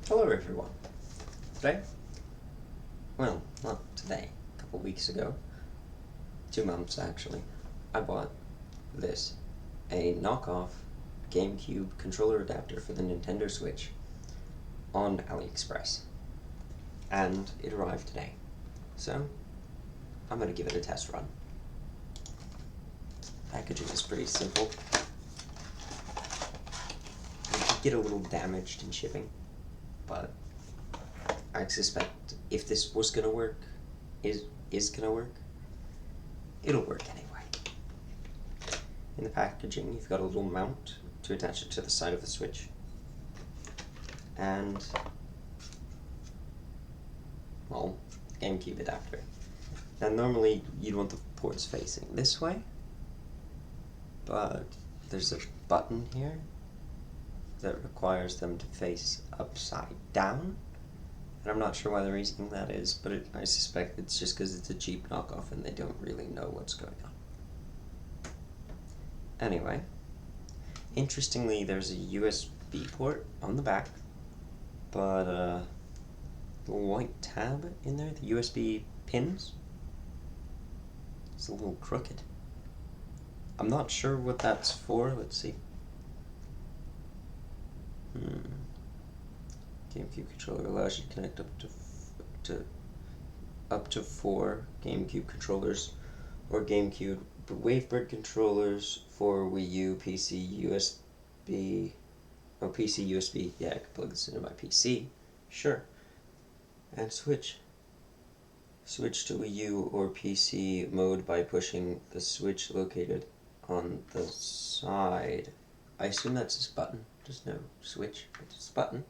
Hello everyone. Today, well, not today, a couple weeks ago, 2 months actually, I bought this, a knockoff GameCube Controller Adapter for the Nintendo Switch on AliExpress. And it arrived today. So, I'm going to give it a test run. Packaging is pretty simple. It could get a little damaged in shipping, but I suspect if this was gonna work, is gonna work, it'll work anyway. In the packaging, you've got a little mount to attach it to the side of the Switch, and, well, GameCube adapter. Now normally you'd want the ports facing this way, but there's a button here that requires them to face upside down. And I'm not sure why the reason that is, but I suspect it's just because it's a cheap knockoff and they don't really know what's going on. Anyway, interestingly, there's a USB port on the back, but the white tab in there, the USB pins, it's a little crooked. I'm not sure what that's for. Let's see. GameCube controller allows you to connect up to 4 GameCube controllers or GameCube Wavebird controllers for Wii U, PC USB. Oh, PC USB. Yeah, I can plug this into my PC. Sure. And switch to Wii U or PC mode by pushing the switch located on the side. I assume that's this button. There's no switch, but it's a button.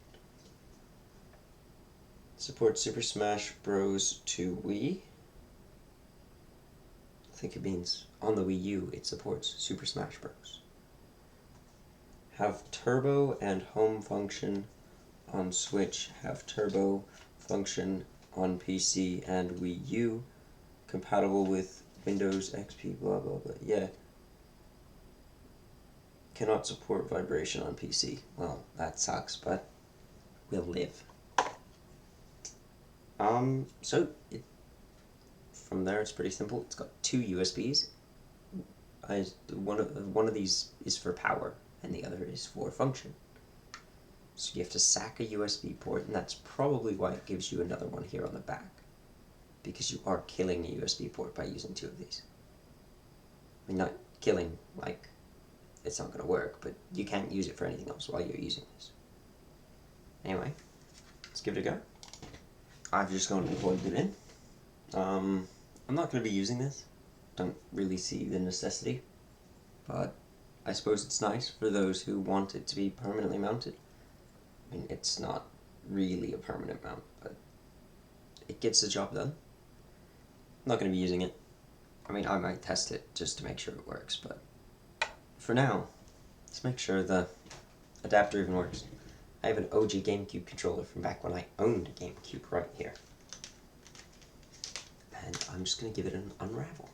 Supports Super Smash Bros. To Wii. I think it means on the Wii U it supports Super Smash Bros. Have turbo and home function on Switch. Have turbo function on PC and Wii U. Compatible with Windows XP, blah blah blah. Yeah. Cannot support vibration on PC. Well, that sucks, but we'll live. From there it's pretty simple. It's got 2 USBs. One of these is for power, and the other is for function. So you have to sack a USB port, and that's probably why it gives you another one here on the back, because you are killing a USB port by using 2 of these. I mean, not killing, like, it's not going to work, but you can't use it for anything else while you're using this. Anyway, let's give it a go. I've just gone and plugged it in. I'm not going to be using this. Don't really see the necessity, but I suppose it's nice for those who want it to be permanently mounted. I mean, it's not really a permanent mount, but it gets the job done. I'm not going to be using it. I mean, I might test it just to make sure it works, but for now, let's make sure the adapter even works. I have an OG GameCube controller from back when I owned a GameCube right here. And I'm just going to give it an unravel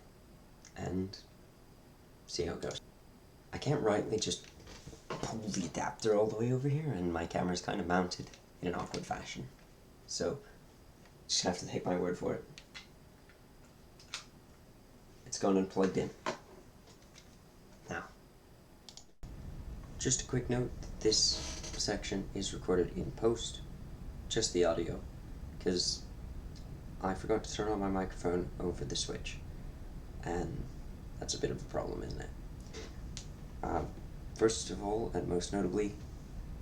and see how it goes. I can't rightly just pull the adapter all the way over here, and my camera's kind of mounted in an awkward fashion. So, just have to take my word for it. It's gone and plugged in. Now, just a quick note, this section is recorded in post, just the audio, because I forgot to turn on my microphone over the Switch, and that's a bit of a problem, isn't it? First of all, and most notably,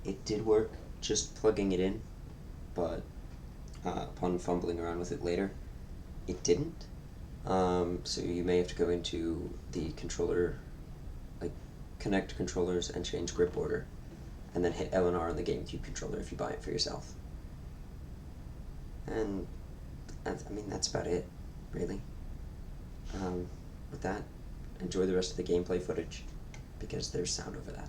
it did work just plugging it in, but upon fumbling around with it later, it didn't. So you may have to go into the controller, like connect controllers and change grip order, and then hit L and R on the GameCube controller if you buy it for yourself. And, I mean, that's about it, really. With that, enjoy the rest of the gameplay footage, because there's sound over that.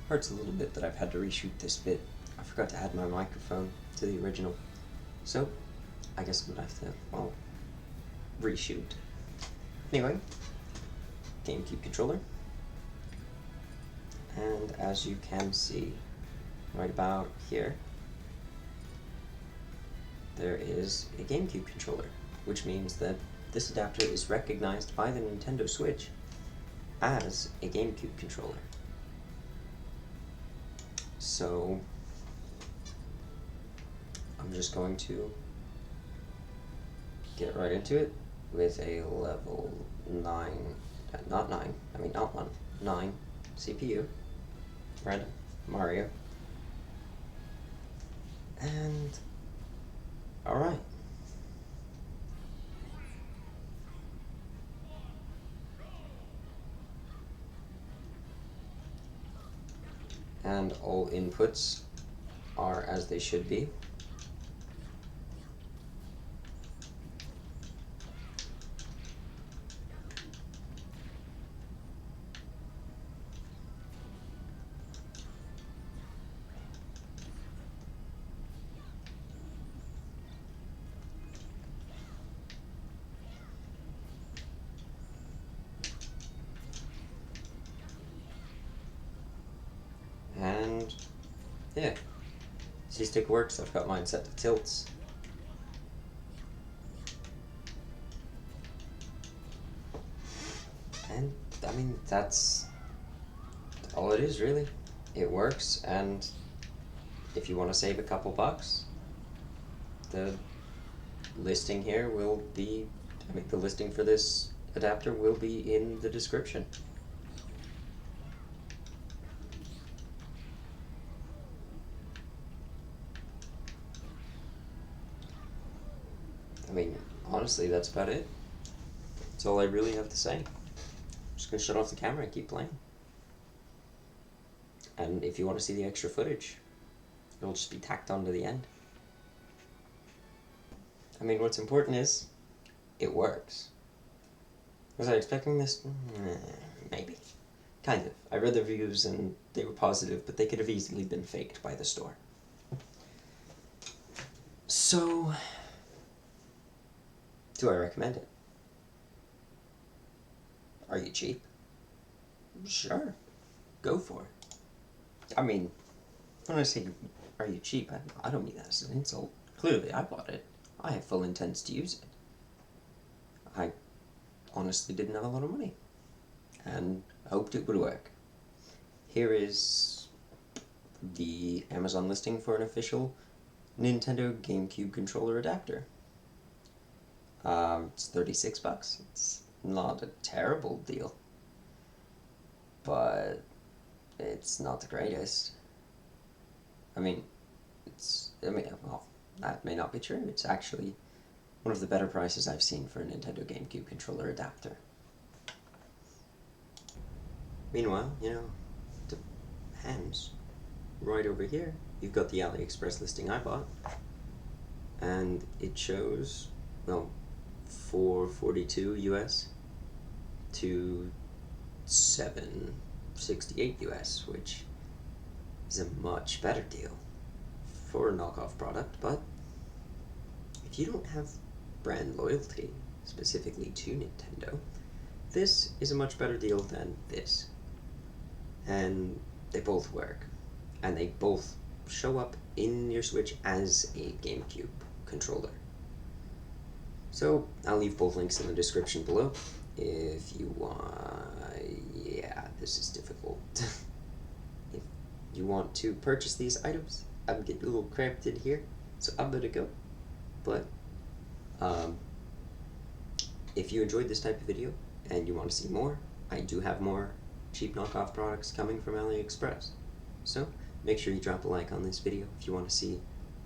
Hurts a little bit that I've had to reshoot this bit. I forgot to add my microphone to the original. So, I guess I'm gonna have to, well, reshoot. Anyway, GameCube controller. And as you can see, right about here, there is a GameCube controller, which means that this adapter is recognized by the Nintendo Switch as a GameCube controller. So I'm just going to get right into it with a level 9, not 9, I mean not 1, 9 CPU, random, Mario, and alright. And all inputs are as they should be. And yeah, C-stick works. I've got mine set to tilts. And I mean, that's all it is really. It works, and if you want to save a couple bucks, the listing here will be, I mean, the listing for this adapter will be in the description. I mean, honestly, that's about it. That's all I really have to say. I'm just gonna shut off the camera and keep playing. And if you want to see the extra footage, it'll just be tacked on to the end. I mean, what's important is, it works. Was I expecting this? Maybe. Kind of. I read the reviews and they were positive, but they could have easily been faked by the store. So, do I recommend it? Are you cheap? Sure. Go for it. I mean, when I say, are you cheap, I don't mean that as an insult. Clearly, I bought it. I have full intents to use it. I honestly didn't have a lot of money, and I hoped it would work. Here is the Amazon listing for an official Nintendo GameCube Controller Adapter. It's 36 bucks. It's not a terrible deal, but it's not the greatest. I mean, well, that may not be true. It's actually one of the better prices I've seen for a Nintendo GameCube Controller Adapter. Meanwhile, you know, the hands right over here, you've got the AliExpress listing I bought, and it shows, well, $442 US to $768 US, which is a much better deal for a knockoff product. But if you don't have brand loyalty specifically to Nintendo, this is a much better deal than this. And they both work, and they both show up in your Switch as a GameCube controller. So I'll leave both links in the description below if you want. Yeah, this is difficult. If you want to purchase these items, I'm getting a little cramped in here, so I'm gonna go. But if you enjoyed this type of video and you want to see more, I do have more cheap knockoff products coming from AliExpress. So make sure you drop a like on this video if you want to see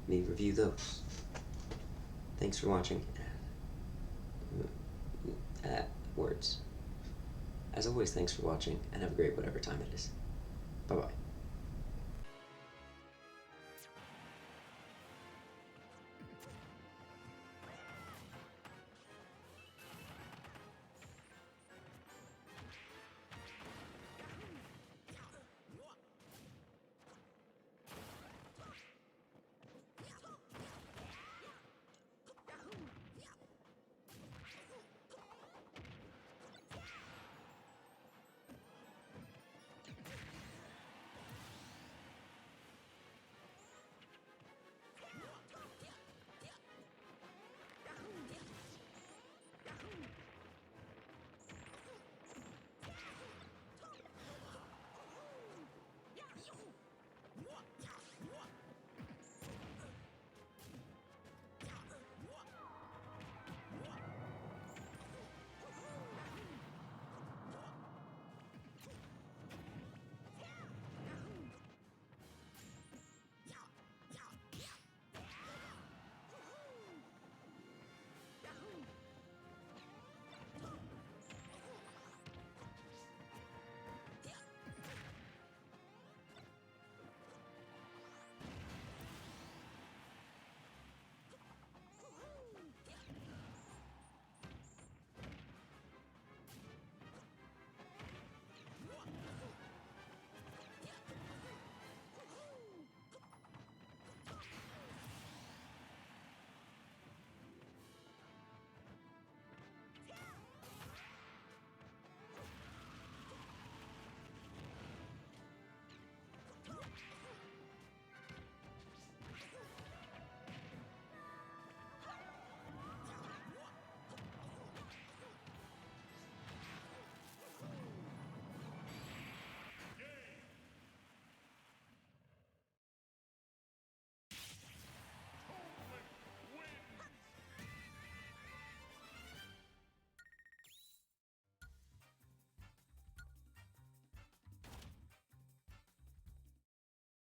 me review those. Thanks for watching. Words. As always, thanks for watching, and have a great whatever time it is. Bye-bye.